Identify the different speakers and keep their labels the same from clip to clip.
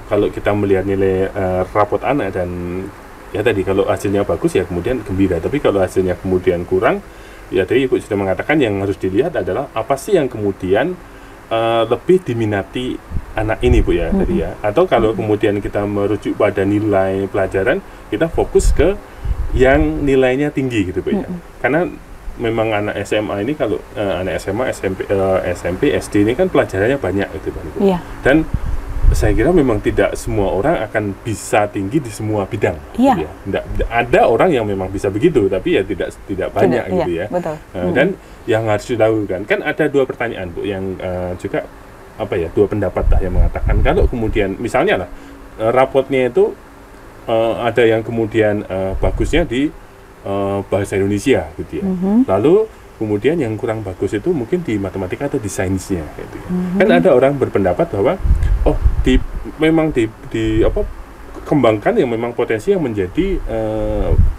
Speaker 1: kalau kita melihat nilai rapot anak dan ya tadi kalau hasilnya bagus ya kemudian gembira, tapi kalau hasilnya kemudian kurang ya tadi Ibu sudah mengatakan yang harus dilihat adalah apa sih yang kemudian lebih diminati anak ini Bu ya tadi ya, atau kalau kemudian kita merujuk pada nilai pelajaran kita fokus ke yang nilainya tinggi gitu Bu ya, karena memang anak SMA ini kalau anak SMA, SMP, SD ini kan pelajarannya banyak gitu kan Bu.
Speaker 2: Iya.
Speaker 1: Dan saya kira memang tidak semua orang akan bisa tinggi di semua bidang.
Speaker 2: Iya.
Speaker 1: Gitu ya. Tidak, ada orang yang memang bisa begitu, tapi ya tidak banyak gitu
Speaker 2: iya,
Speaker 1: ya.
Speaker 2: Betul.
Speaker 1: Dan yang harus dilakukan kan ada dua pertanyaan Bu, yang juga apa ya, dua pendapat lah yang mengatakan kalau kemudian misalnya lah rapotnya itu ada yang kemudian bagusnya di bahasa Indonesia gitu ya. Lalu kemudian yang kurang bagus itu mungkin di matematika atau di sainsnya gitu ya. Kan ada orang berpendapat bahwa memang kembangkan yang memang potensi yang menjadi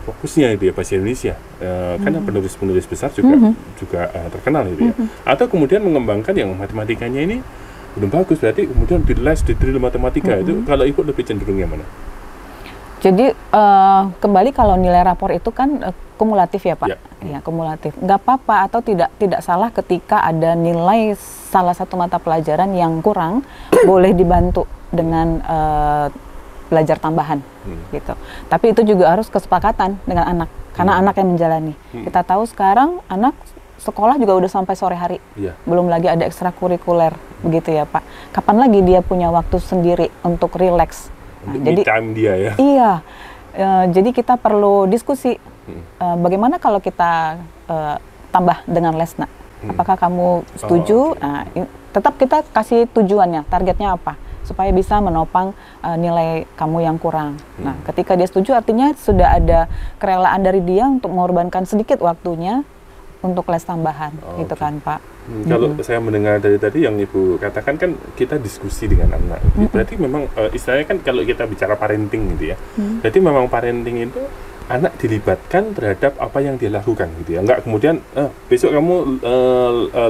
Speaker 1: fokusnya itu ya bahasa Indonesia. Karena penulis-penulis besar juga terkenal itu ya. Atau kemudian mengembangkan yang matematikanya ini belum bagus, berarti kemudian di les di drill matematika itu kalau ikut lebih cenderung yang mana?
Speaker 2: Jadi kembali kalau nilai rapor itu kan kumulatif ya Pak, ya kumulatif. Nggak apa-apa atau tidak salah ketika ada nilai salah satu mata pelajaran yang kurang boleh dibantu dengan belajar tambahan gitu. Tapi itu juga harus kesepakatan dengan anak, karena anak yang menjalani. Kita tahu sekarang anak sekolah juga udah sampai sore hari, belum lagi ada ekstrakurikuler begitu ya Pak. Kapan lagi dia punya waktu sendiri untuk rileks?
Speaker 1: Nah, jadi time dia ya.
Speaker 2: Iya, jadi kita perlu diskusi. Bagaimana kalau kita tambah dengan les, Nak? Apakah kamu setuju? Nah, tetap kita kasih tujuannya, targetnya apa, supaya bisa menopang nilai kamu yang kurang. Nah, ketika dia setuju, artinya sudah ada kerelaan dari dia untuk mengorbankan sedikit waktunya untuk les tambahan, gitu kan Pak.
Speaker 1: Kalau saya mendengar dari tadi yang Ibu katakan kan kita diskusi dengan anak, berarti memang istilahnya kan kalau kita bicara parenting gitu ya, berarti memang parenting itu anak dilibatkan terhadap apa yang dia lakukan gitu ya, enggak kemudian besok kamu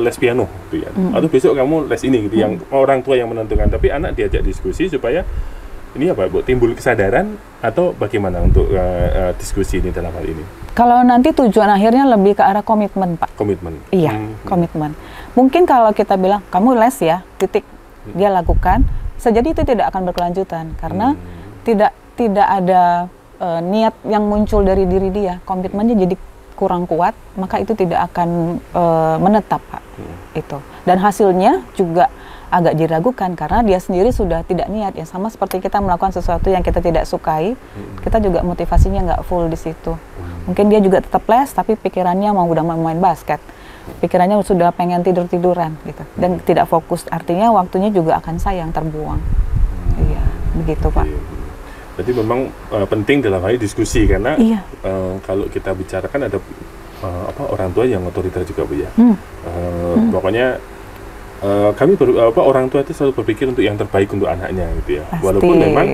Speaker 1: les piano gitu ya, atau besok kamu les ini gitu, yang orang tua yang menentukan, tapi anak diajak diskusi supaya ini apa Bu, timbul kesadaran atau bagaimana untuk diskusi ini dalam hal ini?
Speaker 2: Kalau nanti tujuan akhirnya lebih ke arah komitmen Pak.
Speaker 1: Komitmen?
Speaker 2: Iya, komitmen. Mungkin kalau kita bilang, kamu les ya, titik, dia lakukan, bisa jadi itu tidak akan berkelanjutan, karena tidak ada niat yang muncul dari diri dia, komitmennya jadi kurang kuat, maka itu tidak akan menetap Pak. Itu. Dan hasilnya juga agak diragukan karena dia sendiri sudah tidak niat ya, sama seperti kita melakukan sesuatu yang kita tidak sukai, kita juga motivasinya nggak full di situ. Mungkin dia juga tetap les tapi pikirannya udah mau main basket, pikirannya sudah pengen tiduran gitu dan tidak fokus, artinya waktunya juga akan sayang terbuang. Iya, begitu Pak.
Speaker 1: Berarti memang penting dalam hal diskusi karena kalau kita bicarakan ada orang tua yang otoriter juga Bu ya. Pokoknya kami orang tua itu selalu berpikir untuk yang terbaik untuk anaknya gitu ya. Pasti. Walaupun memang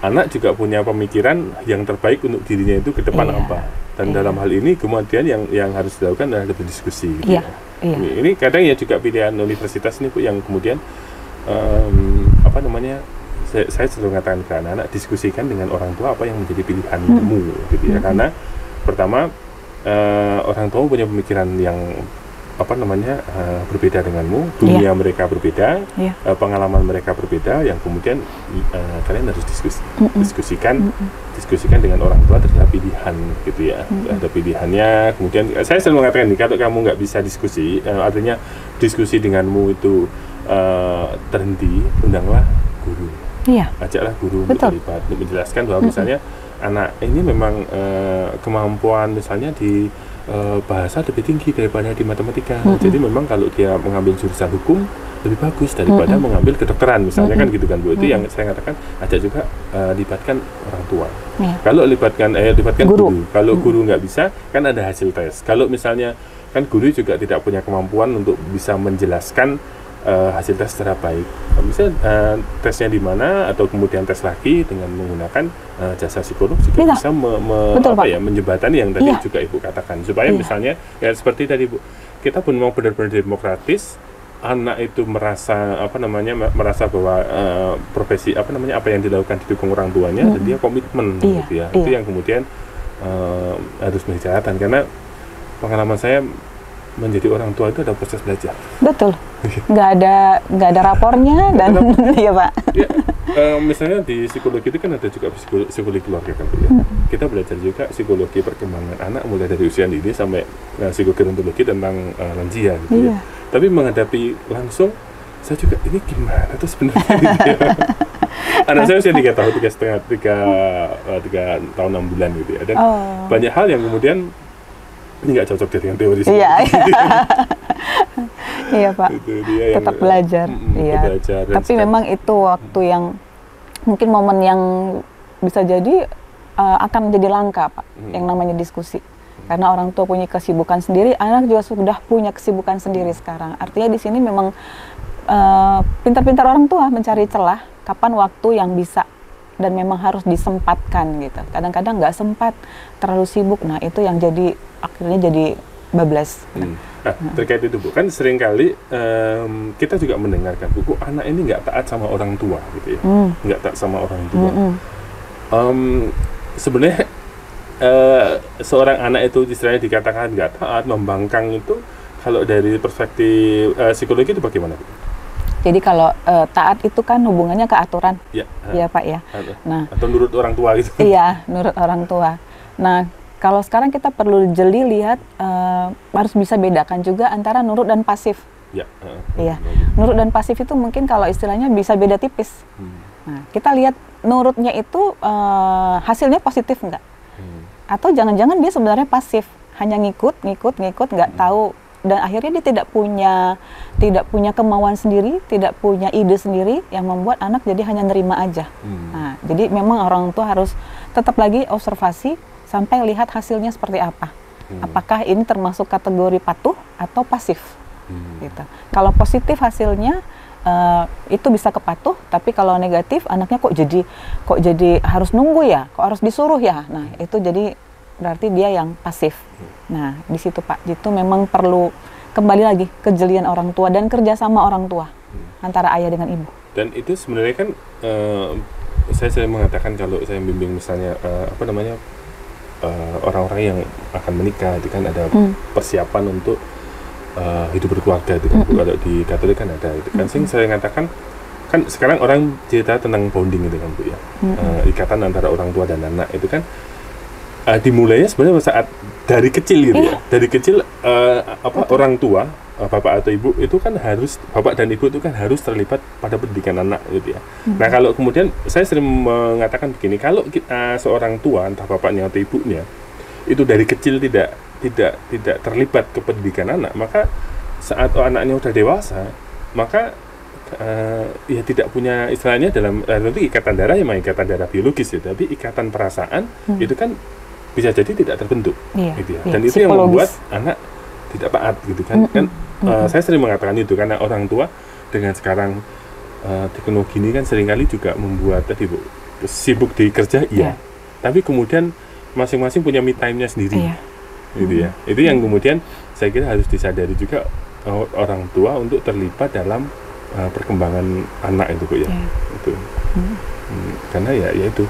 Speaker 1: anak juga punya pemikiran yang terbaik untuk dirinya itu ke depan apa. Dan dalam hal ini kemudian yang harus dilakukan adalah berdiskusi gitu ya. Ini kadang ya juga pilihan universitas ini Bu yang kemudian saya selalu mengatakan ke anak-anak, diskusikan dengan orang tua apa yang menjadi pilihanmu gitu ya. Karena pertama orang tua punya pemikiran yang berbeda denganmu, dunia mereka berbeda, pengalaman mereka berbeda, yang kemudian kalian harus diskusikan dengan orang tua terhadap pilihan gitu ya. Ada pilihannya, kemudian saya selalu mengatakan nih, kalau kamu nggak bisa diskusi, artinya diskusi denganmu itu terhenti, undanglah guru, ajaklah guru untuk terlibat, untuk menjelaskan bahwa misalnya anak ini memang kemampuan misalnya di bahasa lebih tinggi daripada di matematika. Jadi memang kalau dia mengambil jurusan hukum lebih bagus daripada mengambil kedokteran misalnya kan gitu kan Bu. Itu yang saya katakan, ajak juga libatkan orang tua. Kalau libatkan guru. Kalau guru nggak bisa kan ada hasil tes. Kalau misalnya kan guru juga tidak punya kemampuan untuk bisa menjelaskan hasil tes secara baik. Misalnya tesnya di mana atau kemudian tes lagi dengan menggunakan jasa psikolog juga bisa menjembatani yang tadi juga Ibu katakan, supaya misalnya ya seperti tadi Bu, kita pun mau benar-benar demokratis, anak itu merasa merasa bahwa profesi apa yang dilakukan didukung orang tuanya, dan dia komitmen gitu ya. Itu yang kemudian harus menjadi catatan, karena pengalaman saya menjadi orang tua itu ada proses belajar.
Speaker 2: Betul. nggak ada rapornya dan ya Pak. Ya,
Speaker 1: misalnya di psikologi itu kan ada juga psikologi keluarga kan ya. Kita belajar juga psikologi perkembangan anak mulai dari usia dini sampai psikogerontologi tentang lansia gitu ya. Tapi menghadapi langsung, saya juga ini gimana tuh sebenarnya gitu ya. Anak saya usia 3 tahun, 3 tahun 6 bulan gitu ya. Dan banyak hal yang kemudian ini nggak cocok dengan teori sih.
Speaker 2: Iya Pak, tetap belajar. Belajar. Tapi memang itu waktu yang mungkin momen yang bisa jadi akan menjadi langka Pak, yang namanya diskusi. Karena orang tua punya kesibukan sendiri, anak juga sudah punya kesibukan sendiri sekarang. Artinya di sini memang pintar-pintar orang tua mencari celah kapan waktu yang bisa dan memang harus disempatkan gitu. Kadang-kadang nggak sempat, terlalu sibuk. Nah itu yang jadi akhirnya jadi bablas.
Speaker 1: Nah, terkait itu Bu, kan seringkali kita juga mendengarkan buku anak ini nggak taat sama orang tua gitu ya, nggak taat sama orang tua. Sebenarnya seorang anak itu istilahnya dikatakan nggak taat, membangkang itu, kalau dari perspektif psikologi itu bagaimana Bu?
Speaker 2: Jadi kalau taat itu kan hubungannya ke aturan, ya Pak ya.
Speaker 1: Nah, atau nurut orang tua gitu.
Speaker 2: Iya, nurut orang tua. Nah, kalau sekarang kita perlu jeli lihat, harus bisa bedakan juga antara nurut dan pasif. Iya, nurut dan pasif itu mungkin kalau istilahnya bisa beda tipis. Nah, kita lihat nurutnya itu hasilnya positif nggak? Atau jangan-jangan dia sebenarnya pasif, hanya ngikut, nggak tahu, dan akhirnya dia tidak punya kemauan sendiri, tidak punya ide sendiri, yang membuat anak jadi hanya nerima aja. Nah, jadi memang orang tua harus tetap lagi observasi sampai lihat hasilnya seperti apa. Apakah ini termasuk kategori patuh atau pasif? Gitu. Kalau positif hasilnya itu bisa ke patuh, tapi kalau negatif anaknya kok jadi harus nunggu ya, kok harus disuruh ya. Nah, itu jadi berarti dia yang pasif. Nah, di situ Pak, itu memang perlu kembali lagi kejelian orang tua dan kerjasama orang tua antara ayah dengan ibu.
Speaker 1: Dan itu sebenarnya kan saya sering mengatakan kalau saya bimbing misalnya orang-orang yang akan menikah itu kan ada persiapan untuk hidup berkeluarga itu kan. Kalau di Katolik kan ada itu kan. Saya mengatakan kan sekarang orang cerita tentang bonding itu kan Bu ya. Ikatan antara orang tua dan anak itu kan dimulainya sebenarnya saat dari kecil gitu ya. Dari kecil orang tua, bapak atau ibu itu kan harus, bapak dan ibu itu kan harus terlibat pada pendidikan anak gitu ya. Nah, kalau kemudian saya sering mengatakan begini, kalau seorang tua entah bapaknya atau ibunya itu dari kecil tidak terlibat ke pendidikan anak, maka saat anaknya udah dewasa, maka ya tidak punya istilahnya dalam tentu ikatan darah ya, ikatan darah biologis ya, tapi ikatan perasaan itu kan bisa jadi tidak terbentuk, gitu ya. Dan itu yang membuat anak tidak taat, gitu kan. Saya sering mengatakan itu karena orang tua dengan sekarang teknologi ini kan seringkali juga membuat tadi Bu sibuk di kerja, tapi kemudian masing-masing punya me time-nya sendiri, gitu ya. Itu yang kemudian saya kira harus disadari juga orang tua untuk terlibat dalam perkembangan anak itu Bu ya. Itu. Karena ya itu.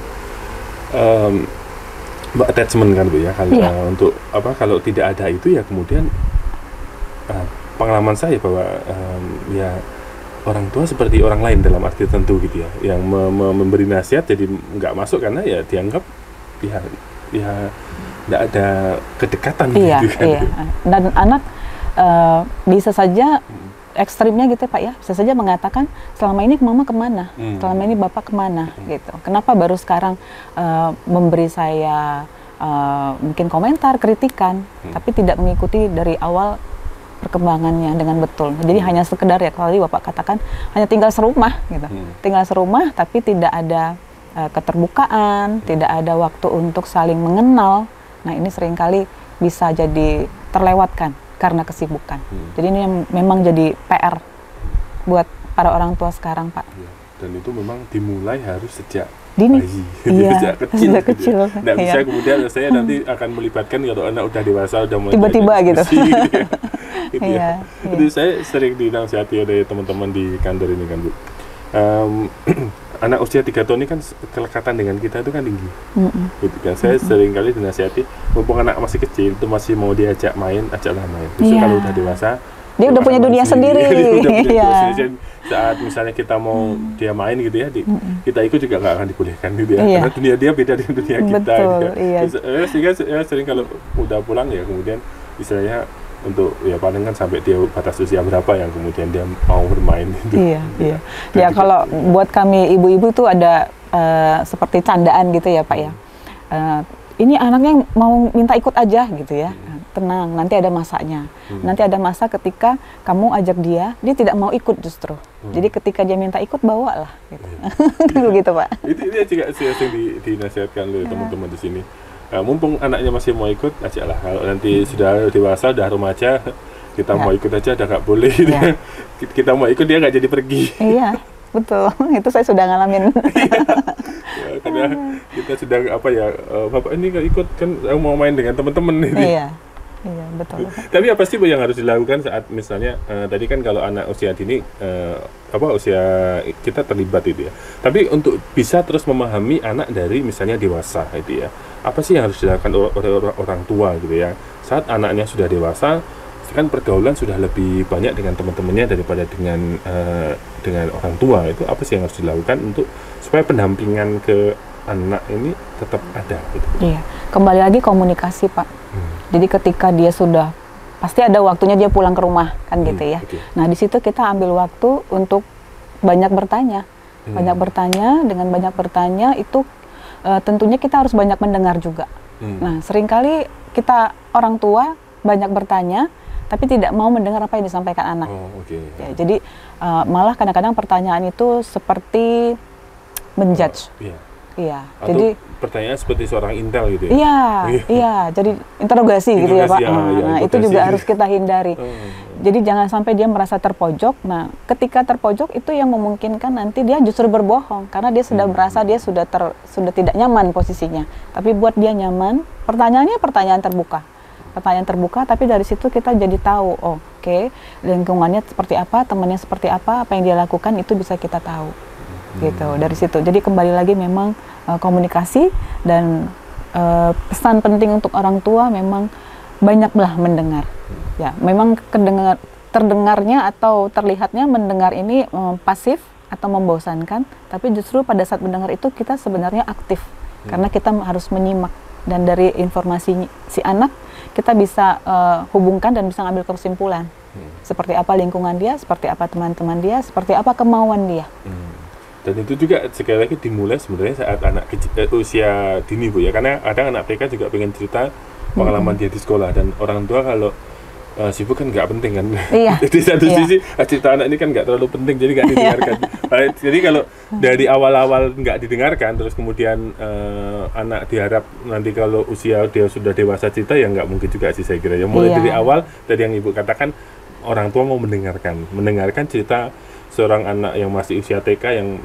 Speaker 1: Attachment kan Bu ya, kalau untuk kalau tidak ada itu ya kemudian pengalaman saya bahwa ya orang tua seperti orang lain dalam arti tertentu gitu ya, yang memberi nasihat jadi nggak masuk karena ya dianggap ya nggak ada kedekatan gitu kan.
Speaker 2: Dan anak bisa saja ekstrimnya gitu Pak ya, bisa saja mengatakan selama ini mama kemana, selama ini bapak kemana gitu, kenapa baru sekarang memberi saya mungkin komentar, kritikan, tapi tidak mengikuti dari awal perkembangannya dengan betul. Jadi hanya sekedar ya, kalau tadi bapak katakan hanya tinggal serumah gitu, tinggal serumah tapi tidak ada keterbukaan, tidak ada waktu untuk saling mengenal. Nah, ini seringkali bisa jadi terlewatkan karena kesibukan. Jadi ini memang jadi PR buat para orang tua sekarang Pak.
Speaker 1: Dan itu memang dimulai harus sejak
Speaker 2: dini,
Speaker 1: sejak kecil. Nggak bisa kemudian saya nanti akan melibatkan kalau anak udah dewasa, udah mulai
Speaker 2: tiba-tiba gitu.
Speaker 1: gitu ya. Jadi saya sering dinasihati oleh teman-teman di kantor ini kan Bu. Anak usia 3 tahun ini kan kelekatan dengan kita itu kan tinggi. Gitu kan. Saya sering kali dinasihati, mumpung anak masih kecil itu masih mau diajak main, ajaklah main. Justru kalau udah dewasa,
Speaker 2: dia udah punya dunia sendiri.
Speaker 1: Saat misalnya kita mau dia main gitu ya, kita ikut juga nggak akan dibolehkan gitu ya. Karena dunia dia beda dengan dunia kita.
Speaker 2: Betul,
Speaker 1: gitu. Sehingga sering kalau udah pulang ya kemudian istilahnya untuk ya paling kan sampai dia batas usia berapa yang kemudian dia mau bermain gitu.
Speaker 2: Iya. Ya kalau buat kami ibu-ibu tuh ada seperti candaan gitu ya Pak ya. Ini anaknya mau minta ikut aja gitu ya. Tenang, nanti ada masanya. Nanti ada masa ketika kamu ajak dia tidak mau ikut justru. Jadi ketika dia minta ikut, bawalah. Gitu. Begitu Pak.
Speaker 1: Itu juga sering dinasihatkan oleh teman-teman di sini. Mumpung anaknya masih mau ikut, ajaklah. Kalau nanti sudah dewasa, sudah remaja, kita mau ikut aja, udah nggak boleh. Kita mau ikut, dia nggak jadi pergi.
Speaker 2: Iya, betul. Itu saya sudah ngalamin.
Speaker 1: Karena kita sedang Bapak ini nggak ikut kan, mau main dengan teman-teman.
Speaker 2: Iya, betul.
Speaker 1: Tapi apa sih Bu yang harus dilakukan saat misalnya tadi kan kalau anak usia dini usia kita terlibat itu ya. Tapi untuk bisa terus memahami anak dari misalnya dewasa itu ya. Apa sih yang harus dilakukan oleh orang tua gitu ya. Saat anaknya sudah dewasa kan pergaulan sudah lebih banyak dengan teman-temannya daripada dengan orang tua. Itu apa sih yang harus dilakukan untuk supaya pendampingan ke anak ini tetap ada gitu.
Speaker 2: Iya, kembali lagi komunikasi Pak. Jadi ketika dia sudah pasti ada waktunya dia pulang ke rumah kan gitu ya. Nah di situ kita ambil waktu untuk banyak bertanya, dengan banyak bertanya itu tentunya kita harus banyak mendengar juga. Nah seringkali kita orang tua banyak bertanya tapi tidak mau mendengar apa yang disampaikan anak. Ya, jadi malah kadang-kadang pertanyaan itu seperti menjudge. Iya,
Speaker 1: atau
Speaker 2: jadi
Speaker 1: pertanyaan seperti seorang intel gitu ya.
Speaker 2: Iya, jadi interogasi gitu ya Pak. Itu juga harus kita hindari. Jadi jangan sampai dia merasa terpojok. Nah, ketika terpojok itu yang memungkinkan nanti dia justru berbohong karena dia sudah merasa dia sudah tidak nyaman posisinya. Tapi buat dia nyaman, pertanyaannya pertanyaan terbuka. Tapi dari situ kita jadi tahu, lingkungannya seperti apa, temannya seperti apa yang dia lakukan itu bisa kita tahu. Gitu dari situ. Jadi kembali lagi memang komunikasi dan pesan penting untuk orang tua memang banyaklah mendengar. Ya, memang terdengarnya atau terlihatnya mendengar ini pasif atau membosankan, tapi justru pada saat mendengar itu kita sebenarnya aktif karena kita harus menyimak dan dari informasi si anak kita bisa hubungkan dan bisa ngambil kesimpulan. Seperti apa lingkungan dia, seperti apa teman-teman dia, seperti apa kemauan dia.
Speaker 1: Dan itu juga sekali lagi dimulai sebenarnya saat anak usia dini Bu ya, karena ada anak TK juga pengen cerita pengalaman dia di sekolah dan orang tua kalau sibuk kan nggak penting kan. Jadi satu sisi cerita anak ini kan nggak terlalu penting jadi nggak didengarkan. Jadi kalau dari awal-awal nggak didengarkan terus kemudian anak diharap nanti kalau usia dia sudah dewasa cerita ya nggak mungkin juga sih saya kira ya. Mulai dari awal tadi yang Ibu katakan orang tua mau mendengarkan cerita seorang anak yang masih usia TK yang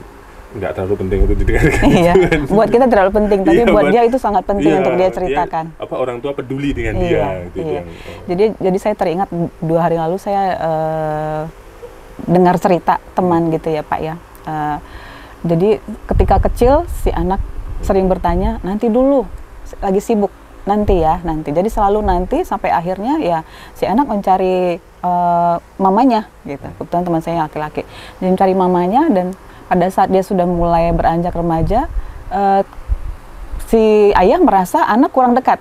Speaker 1: nggak terlalu penting untuk didengarkan.
Speaker 2: Buat kita terlalu penting, tapi buat dia itu sangat penting untuk dia ceritakan.
Speaker 1: Orang tua peduli dengan dia.
Speaker 2: Jadi saya teringat 2 hari lalu saya dengar cerita teman gitu ya Pak ya. Jadi ketika kecil si anak sering bertanya, nanti dulu, lagi sibuk. Nanti. Jadi selalu nanti sampai akhirnya ya si anak mencari mamanya gitu. Kebetulan teman saya laki-laki. Dia mencari mamanya dan pada saat dia sudah mulai beranjak remaja, si ayah merasa anak kurang dekat.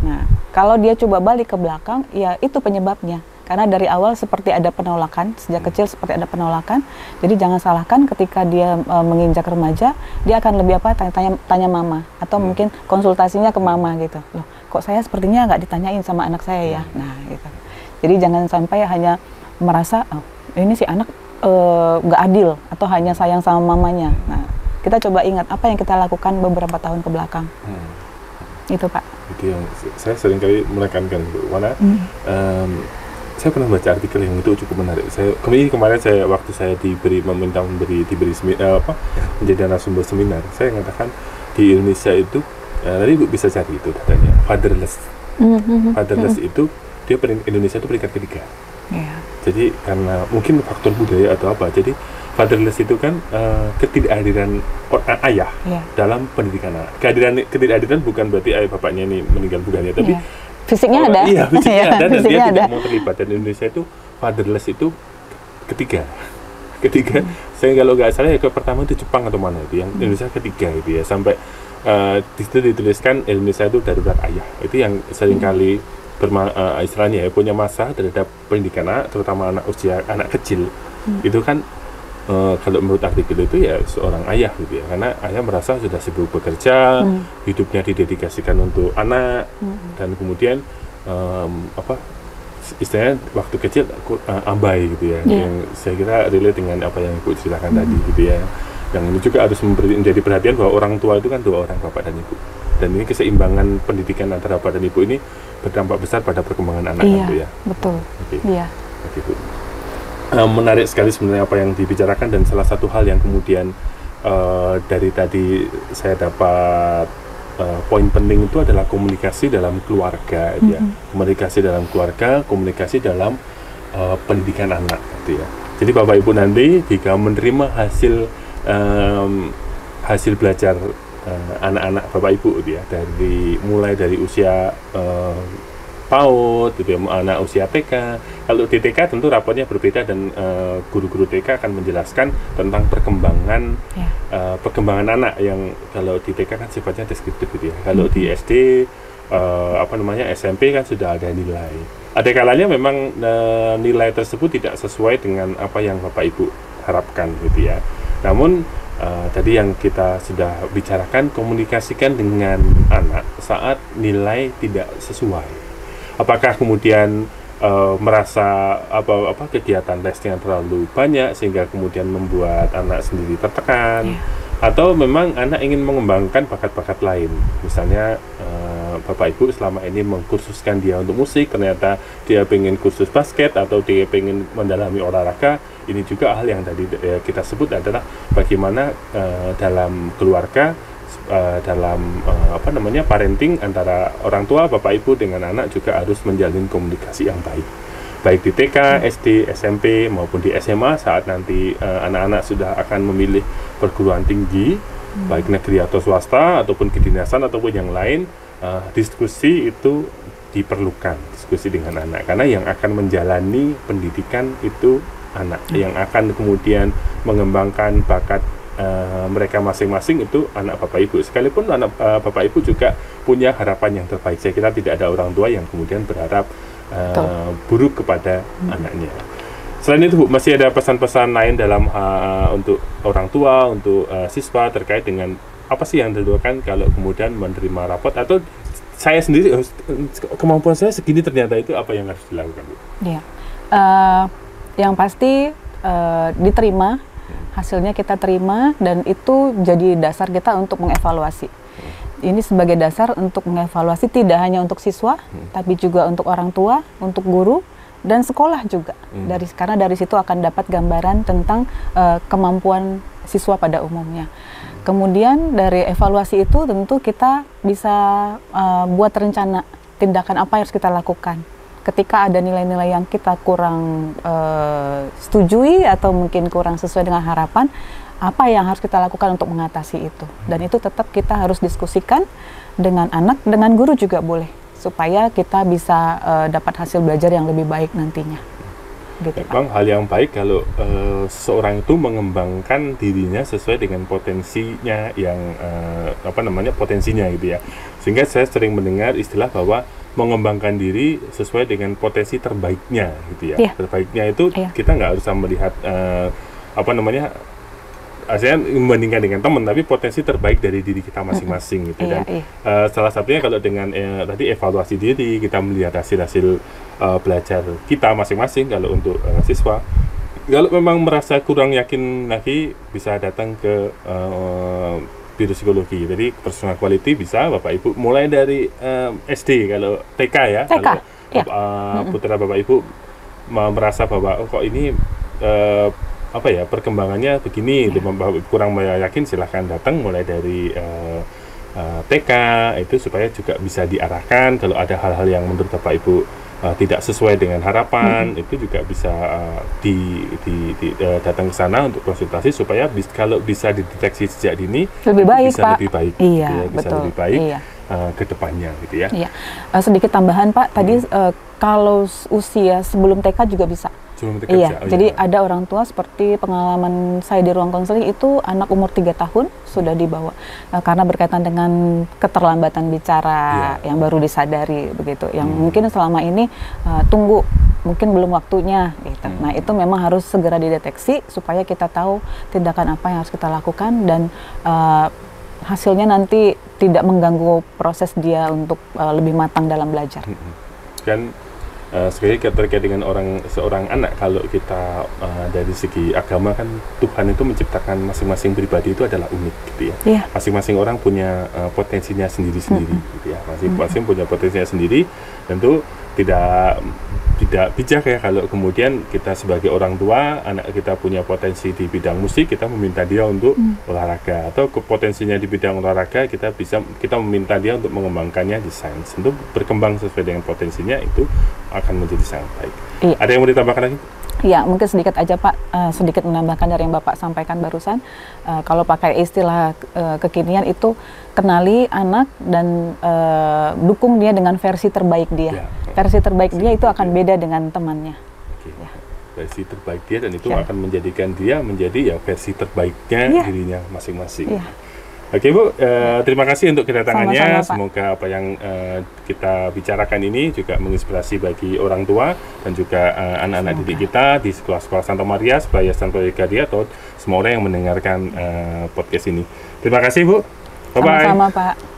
Speaker 2: Nah, kalau dia coba balik ke belakang, ya itu penyebabnya. Karena dari awal seperti ada penolakan, sejak kecil seperti ada penolakan. Jadi jangan salahkan ketika dia menginjak remaja, dia akan lebih tanya mama atau mungkin konsultasinya ke mama gitu. Loh, kok saya sepertinya nggak ditanyain sama anak saya ya. Nah, gitu. Jadi jangan sampai hanya merasa ini si anak nggak adil atau hanya sayang sama mamanya. Nah, kita coba ingat apa yang kita lakukan beberapa tahun ke belakang. Itu Pak.
Speaker 1: Itu yang saya sering kali menekankan Bu. Mana saya pernah baca artikel yang itu cukup menarik. Kemarin saya waktu saya diberi menjadi narasumber seminar, saya mengatakan di Indonesia itu nanti Ibu bisa cari itu datanya fatherless. Fatherless itu dia Indonesia itu peringkat ketiga.
Speaker 2: Iya.
Speaker 1: Jadi karena mungkin faktor budaya atau apa, jadi fatherless itu kan ketidakhadiran ayah dalam pendidikan anak. Ketidakhadiran bukan berarti ayah bapaknya ini meninggal, bukan ya, tapi
Speaker 2: fisiknya ada.
Speaker 1: Iya, fisiknya ada, dan dia
Speaker 2: fisiknya
Speaker 1: tidak mau terlibat. Dan Indonesia itu fatherless itu ketiga. Saya kalau nggak salah ya ke pertama itu Jepang atau mana itu, yang Indonesia ketiga itu ya, sampai di situ dituliskan Indonesia itu darurat ayah. Itu yang seringkali istilahnya ya, punya masalah terhadap pendidikan anak, terutama anak kecil. Itu kan kalau menurut artikel itu ya seorang ayah gitu ya, karena ayah merasa sudah sibuk bekerja, hidupnya didedikasikan untuk anak, dan kemudian istilahnya waktu kecil abai gitu ya, yang saya kira relate dengan apa yang Ibu ceritakan tadi gitu ya. Yang ini juga harus menjadi perhatian bahwa orang tua itu kan dua orang, bapak dan ibu, dan ini keseimbangan pendidikan antara bapak dan ibu ini berdampak besar pada perkembangan anak gitu ya.
Speaker 2: Betul. Iya.
Speaker 1: Begitu. Menarik sekali sebenarnya apa yang dibicarakan, dan salah satu hal yang kemudian dari tadi saya dapat poin penting itu adalah komunikasi dalam keluarga, ya. Komunikasi dalam keluarga, komunikasi dalam pendidikan anak, gitu ya. Jadi Bapak Ibu nanti jika menerima hasil belajar anak-anak Bapak Ibu, gitu ya, mulai dari usia PAUD, gitu ya, anak usia TK. Kalau di TK tentu rapotnya berbeda, dan guru-guru TK akan menjelaskan tentang perkembangan anak, yang kalau di TK kan sifatnya deskriptif gitu ya. Kalau di SD SMP kan sudah ada nilai. Ada kalanya memang nilai tersebut tidak sesuai dengan apa yang Bapak Ibu harapkan gitu ya. Namun tadi yang kita sudah bicarakan, komunikasikan dengan anak saat nilai tidak sesuai. Apakah kemudian merasa kegiatan tesnya terlalu banyak sehingga kemudian membuat anak sendiri tertekan, atau memang anak ingin mengembangkan bakat-bakat lain. Misalnya Bapak Ibu selama ini mengkursuskan dia untuk musik, ternyata dia pengen kursus basket atau dia pengen mendalami olahraga. Ini juga hal yang tadi kita sebut adalah bagaimana dalam keluarga, dalam parenting antara orang tua Bapak Ibu dengan anak juga harus menjalin komunikasi yang baik di TK, SD, SMP maupun di SMA saat nanti anak-anak sudah akan memilih perguruan tinggi, baik negeri atau swasta ataupun kedinasan ataupun yang lain. Diskusi itu diperlukan, diskusi dengan anak, karena yang akan menjalani pendidikan itu anak, yang akan kemudian mengembangkan bakat mereka masing-masing itu anak Bapak Ibu. Sekalipun anak Bapak Ibu juga punya harapan yang terbaik. Saya kira tidak ada orang tua yang kemudian berharap buruk kepada anaknya. Selain itu Bu, masih ada pesan-pesan lain dalam untuk orang tua, untuk siswa terkait dengan apa sih yang dilakukan kalau kemudian menerima rapot, atau saya sendiri kemampuan saya segini, ternyata itu apa yang harus dilakukan Bu? Iya,
Speaker 2: yang pasti diterima, hasilnya kita terima, dan itu jadi dasar kita untuk mengevaluasi. Ini sebagai dasar untuk mengevaluasi tidak hanya untuk siswa, tapi juga untuk orang tua, untuk guru, dan sekolah juga. Karena dari situ akan dapat gambaran tentang kemampuan siswa pada umumnya. Kemudian dari evaluasi itu tentu kita bisa buat rencana tindakan apa yang harus kita lakukan. Ketika ada nilai-nilai yang kita kurang setujui atau mungkin kurang sesuai dengan harapan, apa yang harus kita lakukan untuk mengatasi itu. Dan itu tetap kita harus diskusikan dengan anak, dengan guru juga boleh, supaya kita bisa dapat hasil belajar yang lebih baik nantinya. Gitu,
Speaker 1: Bang, hal yang baik kalau seseorang itu mengembangkan dirinya sesuai dengan potensinya yang potensinya gitu ya. Sehingga saya sering mendengar istilah bahwa mengembangkan diri sesuai dengan potensi terbaiknya gitu ya. Terbaiknya itu kita nggak harus melihat saya membandingkan dengan teman, tapi potensi terbaik dari diri kita masing-masing gitu. Dan salah satunya kalau dengan tadi evaluasi diri, kita melihat hasil-hasil belajar kita masing-masing. Kalau untuk siswa, kalau memang merasa kurang yakin lagi, bisa datang ke biro psikologi. Jadi personal quality bisa Bapak Ibu mulai dari SD, kalau TK ya. Kalau putra Bapak Ibu merasa bahwa kok ini perkembangannya begini, kurang yakin, silahkan datang mulai dari TK itu, supaya juga bisa diarahkan kalau ada hal-hal yang menurut Bapak Ibu tidak sesuai dengan harapan, itu juga bisa datang ke sana untuk konsultasi supaya kalau bisa dideteksi sejak dini
Speaker 2: lebih baik,
Speaker 1: bisa
Speaker 2: Pak.
Speaker 1: lebih baik,
Speaker 2: Iya,
Speaker 1: gitu ya, bisa
Speaker 2: betul.
Speaker 1: lebih baik
Speaker 2: Iya.
Speaker 1: ke depannya gitu ya.
Speaker 2: Iya. Sedikit tambahan Pak, tadi kalau usia sebelum TK juga bisa.
Speaker 1: Sebelum TK
Speaker 2: Iya,
Speaker 1: bisa. Oh,
Speaker 2: jadi
Speaker 1: iya.
Speaker 2: ada orang tua seperti pengalaman saya di ruang konseling itu anak umur 3 tahun sudah dibawa karena berkaitan dengan keterlambatan bicara yang baru disadari begitu, yang mungkin selama ini tunggu mungkin belum waktunya gitu. Nah itu memang harus segera dideteksi supaya kita tahu tindakan apa yang harus kita lakukan dan hasilnya nanti tidak mengganggu proses dia untuk lebih matang dalam belajar.
Speaker 1: Kan sekali terkait dengan seorang anak, kalau kita dari segi agama kan Tuhan itu menciptakan masing-masing pribadi itu adalah unik gitu ya.
Speaker 2: Yeah.
Speaker 1: Masing-masing orang punya potensinya sendiri-sendiri gitu ya. Masing-masing punya potensinya sendiri. Tentu tidak bijak ya kalau kemudian kita sebagai orang tua, anak kita punya potensi di bidang musik, kita meminta dia untuk olahraga, atau potensinya di bidang olahraga kita meminta dia untuk mengembangkannya di sains. Tentu berkembang sesuai dengan potensinya itu akan menjadi sangat baik.
Speaker 2: Iya.
Speaker 1: Ada yang mau ditambahkan lagi?
Speaker 2: Ya, mungkin sedikit aja Pak, sedikit menambahkan dari yang Bapak sampaikan barusan. Kalau pakai istilah kekinian itu kenali anak dan dukung dia dengan versi terbaik dia. Versi terbaik dia itu akan beda dengan temannya.
Speaker 1: Ya. Versi terbaik dia, dan itu akan menjadikan dia menjadi versi terbaiknya dirinya masing-masing. Oke Bu, terima kasih untuk kedatangannya. Semoga apa yang kita bicarakan ini juga menginspirasi bagi orang tua dan juga anak-anak didik kita di sekolah-sekolah Santa Maria, Yayasan Toyota, atau semua orang yang mendengarkan podcast ini. Terima kasih Bu. Bye-bye.
Speaker 2: Sama-sama Pak.